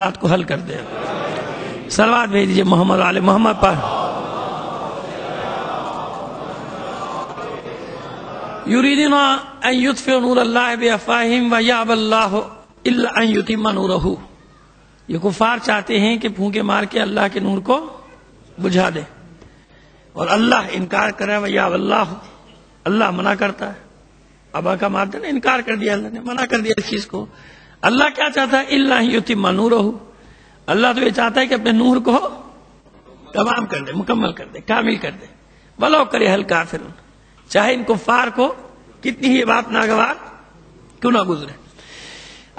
بات کو حل کر دے. صلوات بھیج دیجیے محمد علی محمد پر. یریدون ان یطفئوا نور اللہ بافواہہم ویأبی اللہ الا ان یتم نورہ. یہ کفار چاہتے ہیں کہ پھونکے مار کے اللہ کے نور کو بجھا دے، اور اللہ انکار کرے. ویأبی اللہ، اللہ منع کرتا ہے. ابا کا مادہ نے انکار کر دیا، اللہ نے منع کر دیا اس چیز کو. اللہ کیا چاہتا ہے؟ الا ان یتم نورہ. اللہ تو یہ چاہتا ہے کہ اپنے نور کو تمام کر دے، مکمل کر دے، کامل کر دے. ولو کرہ الکافرون، چاہے ان کفار کو کتنی ہی بات ناگوار کیوں نہ گزرے.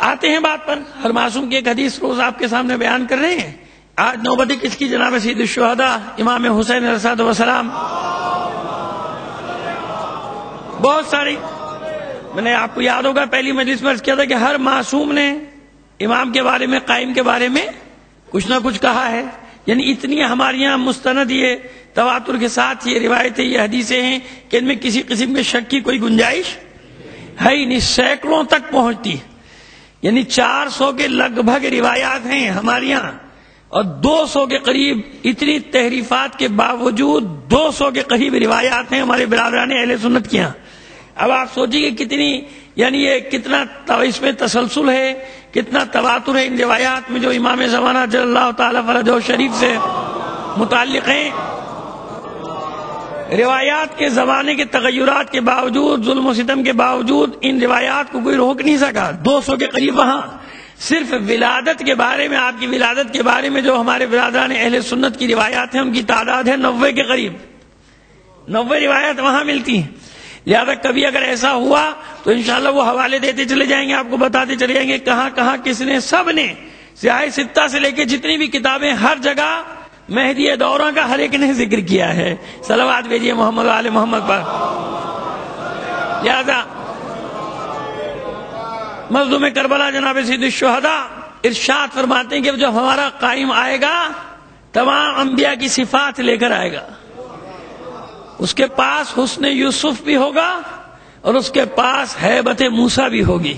آتے ہیں بات پر. ہر معصوم کی ایک حدیث روز آپ کے سامنے بیان کر رہے ہیں. آج نوبتی کس کی؟ جناب سید الشہداء امام حسین علیہ السلام. بہت ساری، میں نے آپ کو یاد ہوگا پہلی مجلس میں عرض کیا تھا کہ ہر معصوم نے امام کے بارے میں، قائم کے بارے میں کچھ نہ کچھ کہا ہے. یعنی اتنی ہمارے یہاں مستند یہ تواتر کے ساتھ یہ روایتیں، یہ حدیثیں ہیں کہ ان میں کسی قسم کے شک کی کوئی گنجائش ہے ہی نہیں. سینکڑوں تک پہنچتی ہے. یعنی 400 کے لگ بھگ روایات ہیں ہمارے یہاں، اور 200 کے قریب. اتنی تحریفات کے باوجود 200 کے قریب روایات ہیں ہمارے برادران اہل سنت کے یہاں. اب آپ سوچیے کہ کتنی، یعنی یہ کتنا اس میں تسلسل ہے، کتنا تواتر ہے ان روایات میں جو امام زمانہ جل اللہ تعالی فرجہ شریف سے متعلق ہیں. روایات کے زمانے کے تغیرات کے باوجود، ظلم و ستم کے باوجود ان روایات کو کوئی روک نہیں سکا. 200 کے قریب. وہاں صرف ولادت کے بارے میں، آپ کی ولادت کے بارے میں جو ہمارے برادران اہل سنت کی روایات ہیں ان کی تعداد ہے 90 کے قریب. 90 روایات وہاں ملتی ہیں. لہذا کبھی اگر ایسا ہوا تو انشاءاللہ وہ حوالے دیتے چلے جائیں گے، آپ کو بتاتے چلے جائیں گے کہاں کہاں کس نے. سب نے سیاہ ستہ سے لے کے جتنی بھی کتابیں، ہر جگہ مہدی دورہ کا ہر ایک نے ذکر کیا ہے. صلوات بھیجیے محمد علی محمد پر. لہذا مظلوم کربلا جناب سید الشہداء ارشاد فرماتے ہیں کہ جب ہمارا قائم آئے گا تمام انبیاء کی صفات لے کر آئے گا. اس کے پاس حسن یوسف بھی ہوگا اور اس کے پاس ہیبت موسیٰ بھی ہوگی،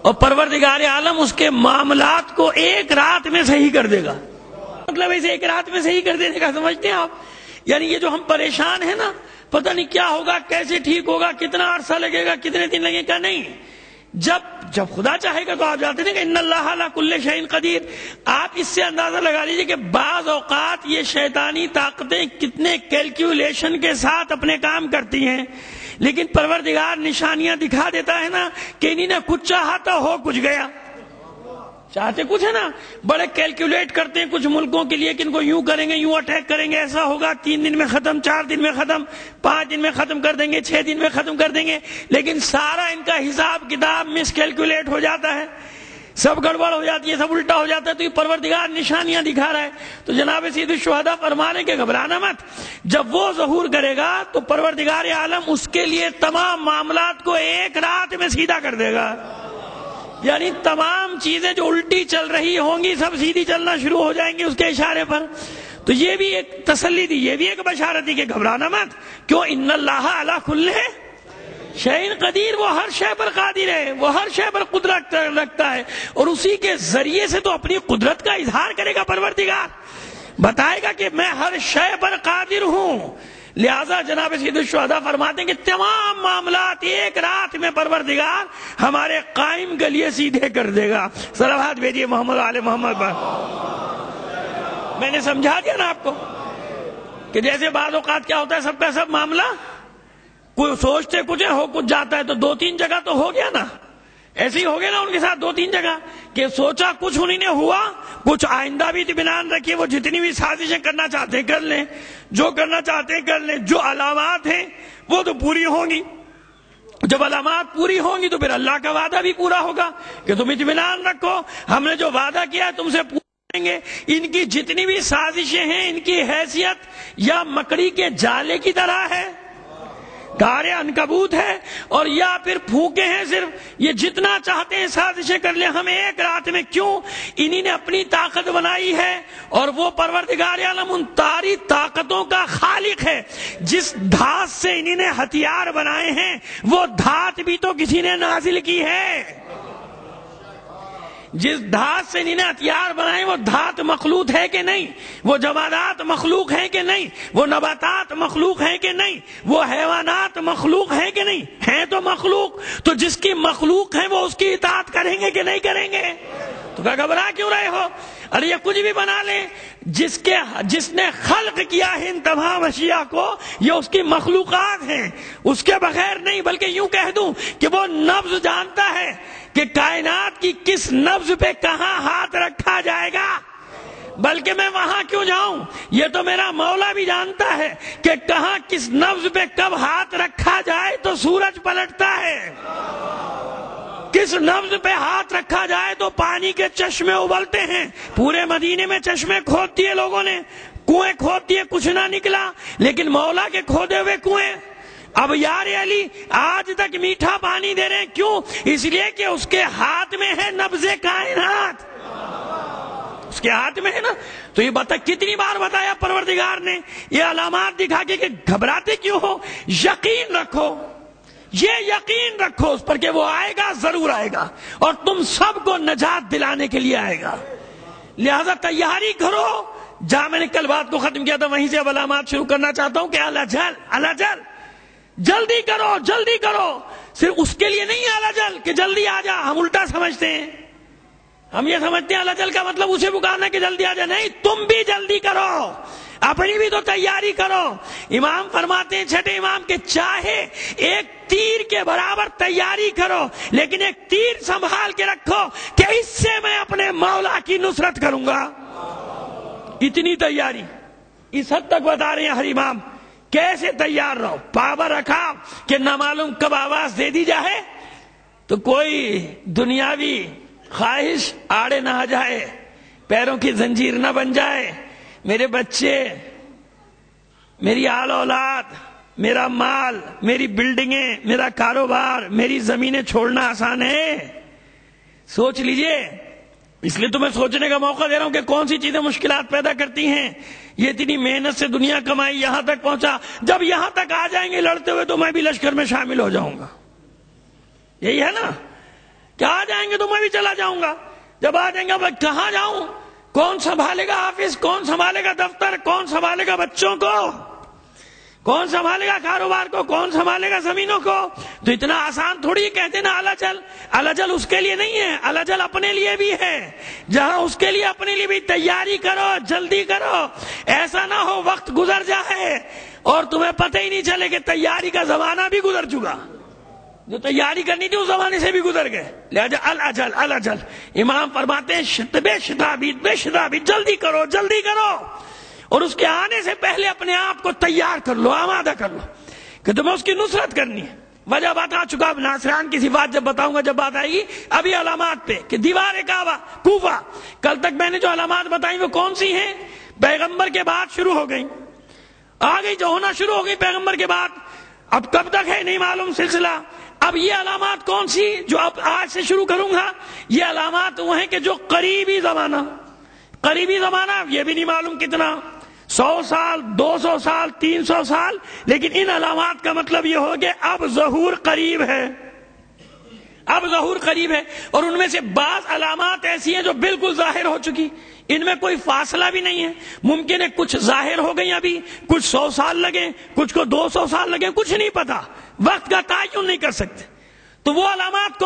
اور پروردگار عالم اس کے معاملات کو ایک رات میں صحیح کر دے گا. مطلب اسے ایک رات میں صحیح کر دینے کا سمجھتے ہیں آپ؟ یعنی یہ جو ہم پریشان ہیں نا، پتہ نہیں کیا ہوگا، کیسے ٹھیک ہوگا، کتنا عرصہ لگے گا، کتنے دن لگے گا، نہیں. جب خدا چاہے گا تو آپ جانتے ہیں کہ ان اللہ علی کل شیء قدیر. آپ اس سے اندازہ لگا لیجئے کہ بعض اوقات یہ شیطانی طاقتیں کتنے کیلکولیشن کے ساتھ اپنے کام کرتی ہیں، لیکن پروردگار نشانیاں دکھا دیتا ہے نا کہ انہی نے کچھ چاہا تو ہو کچھ گیا. چاہتے کچھ ہے نا، بڑے کیلکولیٹ کرتے ہیں کچھ ملکوں کے لیے کہ ان کو یوں کریں گے، یوں اٹیک کریں گے، ایسا ہوگا، 3 دن میں ختم، 4 دن میں ختم، 5 دن میں ختم کر دیں گے، 6 دن میں ختم کر دیں گے. لیکن سارا ان کا حساب کتاب مس کیلکولیٹ ہو جاتا ہے، سب گڑبڑ ہو جاتی ہے، سب الٹا ہو جاتا ہے. تو یہ پروردگار نشانیاں دکھا رہا ہے. تو جناب سید الشہداء فرمانے کے گھبرانا مت. جب وہ ظہور کرے گا تو پروردگار عالم اس کے لیے تمام معاملات کو ایک رات میں سیدھا کر دے گا. یعنی تمام چیزیں جو الٹی چل رہی ہوں گی سب سیدھی چلنا شروع ہو جائیں گی اس کے اشارے پر. تو یہ بھی ایک تسلی دی، یہ بھی ایک بشارت دی کہ گھبرانا مت. کیوں؟ ان اللہ علی کل شیء قدیر. وہ ہر شے پر قادر ہے، وہ ہر شے پر قدرت رکھتا ہے، اور اسی کے ذریعے سے تو اپنی قدرت کا اظہار کرے گا پروردگار. بتائے گا کہ میں ہر شے پر قادر ہوں. لہذا جناب سید الشہداء فرماتے ہیں کہ تمام معاملات ایک رات میں پروردگار ہمارے قائم کے لیے سیدھے کر دے گا. صلوات بھیجیے محمد علی محمد پر. میں نے سمجھا دیا نا آپ کو کہ جیسے بعض اوقات کیا ہوتا ہے، سب کا سب معاملہ کوئی سوچتے کچھ ہے، ہو کچھ جاتا ہے. تو 2-3 جگہ تو ہو گیا نا، ایسے ہی ہو گیا نا ان کے ساتھ 2-3 جگہ کہ سوچا کچھ انہیں نے ہوا. کچھ آئندہ بھی اطمینان رکھیے، وہ جتنی بھی سازشیں کرنا چاہتے ہیں کر لیں، جو کرنا چاہتے ہیں کر لیں. جو علامات ہیں وہ تو پوری ہوں گی. جب علامات پوری ہوں گی تو پھر اللہ کا وعدہ بھی پورا ہوگا کہ تم اطمینان رکھو، ہم نے جو وعدہ کیا ہے تم سے پورا کریں گے. ان کی جتنی بھی سازشیں ہیں ان کی حیثیت یا مکڑی کے جالے کی طرح ہے، گارے عنکبوت ہے، اور یا پھر پھونکے ہیں صرف. یہ جتنا چاہتے ہیں سازشیں کر لیں ہم ایک رات میں. کیوں؟ انہی نے اپنی طاقت بنائی ہے، اور وہ پروردگار عالم ان ساری طاقتوں کا خالق ہے. جس دھات سے انہی نے ہتھیار بنائے ہیں وہ دھات بھی تو کسی نے نازل کی ہے. جس دھات سے انہیں ہتھیار بنائے وہ دھات مخلوق ہے کہ نہیں؟ وہ جمادات مخلوق ہیں کہ نہیں؟ وہ نباتات مخلوق ہیں کہ نہیں؟ وہ حیوانات مخلوق ہیں کہ نہیں؟ ہیں تو مخلوق، تو جس کی مخلوق ہے وہ اس کی اطاعت کریں گے کہ نہیں کریں گے؟ تو کیا گھبرا کیوں رہے ہو؟ ارے یہ کچھ بھی بنا لیں، جس نے خلق کیا ہے ان تمام اشیاء کو، یہ اس کی مخلوقات ہیں، اس کے بغیر نہیں۔ بلکہ یوں کہہ دوں کہ وہ نبض جانتا ہے کہ کائنات کی کس نبض پہ کہاں ہاتھ رکھا جائے گا، بلکہ میں وہاں کیوں جاؤں، یہ تو میرا مولا بھی جانتا ہے کہ کہاں کس نبض پہ کب ہاتھ رکھا جائے تو سورج پلٹتا ہے، کس نبض پہ ہاتھ رکھا جائے تو پانی کے چشمے ابلتے ہیں۔ پورے مدینے میں چشمے کھود دیے لوگوں نے، کنویں کھود دیے، کچھ نہ نکلا، لیکن مولا کے کھودے ہوئے کنویں اب یار علی آج تک میٹھا پانی دے رہے ہیں، کیوں؟ اس لیے کہ اس کے ہاتھ میں ہے نبض کائنات، اس کے ہاتھ میں ہے نا۔ تو یہ بتا کتنی بار بتایا پروردگار نے یہ علامات دکھا کے کہ گھبراتے کیوں ہو؟ یقین رکھو، یہ یقین رکھو اس پر کہ وہ آئے گا، ضرور آئے گا، اور تم سب کو نجات دلانے کے لیے آئے گا۔ لہذا تیاری کرو۔ جہاں میں نے کل بات کو ختم کیا تھا وہیں سے اب علامات شروع کرنا چاہتا ہوں کہ الجل، جلدی کرو، جلدی کرو۔ صرف اس کے لیے نہیں الجل کہ جلدی آ جا، ہم الٹا سمجھتے ہیں، ہم یہ سمجھتے ہیں الجل کا مطلب اسے پکارنا کہ جلدی آ جا، نہیں، تم بھی جلدی کرو، اپنی بھی تو تیاری کرو۔ امام فرماتے ہیں چھٹے امام کے چاہے ایک تیر کے برابر تیاری کرو، لیکن ایک تیر سنبھال کے رکھو کہ اس سے میں اپنے مولا کی نصرت کروں گا۔ اتنی تیاری اس حد تک بتا رہے ہیں ہر امام، کیسے تیار رہو، پاور رکھا کہ نہ معلوم کب آواز دے دی جائے تو کوئی دنیاوی خواہش آڑے نہ آ جائے، پیروں کی زنجیر نہ بن جائے۔ میرے بچے، میری آل اولاد، میرا مال، میری بلڈنگیں، میرا کاروبار، میری زمینیں چھوڑنا آسان ہے؟ سوچ لیجئے۔ اس لیے تمہیں سوچنے کا موقع دے رہا ہوں کہ کون سی چیزیں مشکلات پیدا کرتی ہیں۔ یہ اتنی محنت سے دنیا کمائی، یہاں تک پہنچا، جب یہاں تک آ جائیں گے لڑتے ہوئے تو میں بھی لشکر میں شامل ہو جاؤں گا۔ یہی ہے نا کہ آ جائیں گے تو میں بھی چلا جاؤں گا۔ جب آ جائیں گے بھائی کہاں جاؤں، کون سنبھالے گا آفس، کون سنبھالے گا دفتر، کون سنبھالے گا بچوں کو، کون سنبھالے گا کاروبار کو، کون سنبھالے گا زمینوں کو؟ تو اتنا آسان تھوڑی کہتے نا الجل۔ الجل اس کے لیے نہیں ہے، الجل اپنے لیے بھی ہے۔ جہاں اس کے لیے اپنے لیے بھی تیاری کرو، جلدی کرو، ایسا نہ ہو وقت گزر جائے اور تمہیں پتہ ہی نہیں چلے کہ تیاری کا زمانہ بھی گزر چکا، جو تیاری کرنی تھی اس زمانے سے بھی گزر گئے۔ لہذا الجل امام فرماتے ہیں بے شتابید، جلدی کرو، جلدی کرو، اور اس کے آنے سے پہلے اپنے آپ کو تیار کر لو، آمادہ کر لو کہ تمہیں اس کی نصرت کرنی ہے۔ وجہ بتا چکا، اب ناصران کی صفات جب بتاؤں گا، جب بات آئے گی ابھی علامات پہ کہ دیوار کعبہ کوفہ، کل تک میں نے جو علامات بتائی وہ کون سی ہیں؟ پیغمبر کے بعد شروع ہو گئی، آ گئی جو ہونا شروع ہو گئی پیغمبر کے بعد، اب کب تک ہے نہیں معلوم سلسلہ۔ اب یہ علامات کون سی جو اب آج سے شروع کروں گا؟ یہ علامات وہ ہیں کہ جو قریبی زمانہ یہ بھی نہیں معلوم کتنا، 100 سال، 200 سال، 300 سال، لیکن ان علامات کا مطلب یہ ہو کہ اب ظہور قریب ہے، اب ظہور قریب ہے۔ اور ان میں سے بعض علامات ایسی ہیں جو بالکل ظاہر ہو چکی، ان میں کوئی فاصلہ بھی نہیں ہے، ممکن ہے کچھ ظاہر ہو گئی ابھی، کچھ 100 سال لگے، کچھ کو 200 سال لگے، کچھ نہیں پتا، وقت کا تعین نہیں کر سکتے۔ تو وہ علامات کو